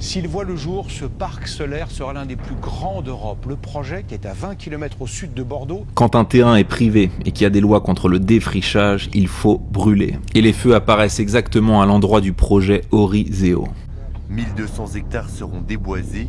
S'il voit le jour, ce parc solaire sera l'un des plus grands d'Europe. Le projet, qui est à 20 km au sud de Bordeaux... Quand un terrain est privé et qu'il y a des lois contre le défrichage, il faut brûler. Et les feux apparaissent exactement à l'endroit du projet Orizeo. 1200 hectares seront déboisés.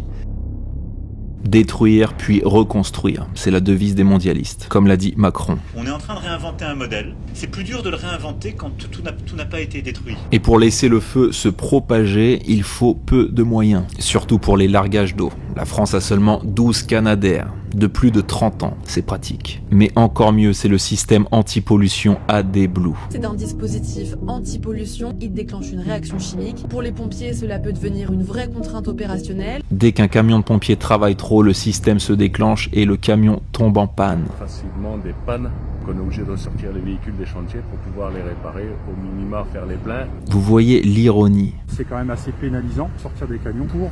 Détruire puis reconstruire, c'est la devise des mondialistes, comme l'a dit Macron. On est en train de réinventer un modèle. C'est plus dur de le réinventer quand tout n'a pas été détruit. Et pour laisser le feu se propager, il faut peu de moyens, surtout pour les largages d'eau. La France a seulement 12 canadaires de plus de 30 ans, c'est pratique. Mais encore mieux, c'est le système anti-pollution AD Blue. C'est un dispositif anti-pollution, il déclenche une réaction chimique. Pour les pompiers, cela peut devenir une vraie contrainte opérationnelle. Dès qu'un camion de pompiers travaille trop, le système se déclenche et le camion tombe en panne. Facilement des pannes qu'on est obligé de sortir les véhicules des chantiers pour pouvoir les réparer, au minima faire les pleins. Vous voyez l'ironie. C'est quand même assez pénalisant de sortir des camions pour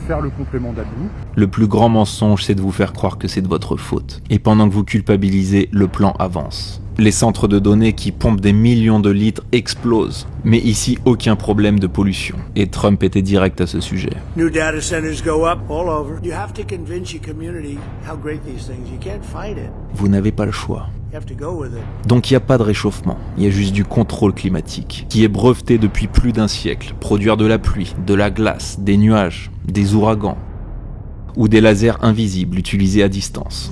faire le complément d'Adblue. Le plus grand mensonge, c'est de vous faire croire que c'est de votre faute. Et pendant que vous culpabilisez, le plan avance. Les centres de données qui pompent des millions de litres explosent. Mais ici, aucun problème de pollution. Et Trump était direct à ce sujet. New data centers go up all over. You have to convince your community how great these things. You can't fight it. Vous n'avez pas le choix. You have to go with it. Donc il n'y a pas de réchauffement, il y a juste du contrôle climatique, qui est breveté depuis plus d'un siècle. Produire de la pluie, de la glace, des nuages, des ouragans, ou des lasers invisibles utilisés à distance.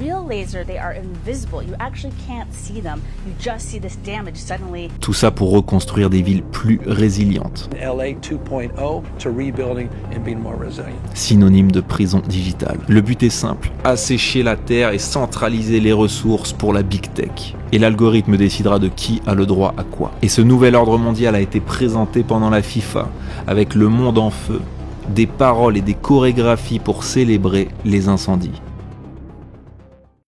Tout ça pour reconstruire des villes plus résilientes. Synonyme de prison digitale. Le but est simple, assécher la terre et centraliser les ressources pour la big tech. Et l'algorithme décidera de qui a le droit à quoi. Et ce nouvel ordre mondial a été présenté pendant la FIFA, avec le monde en feu, des paroles et des chorégraphies pour célébrer les incendies.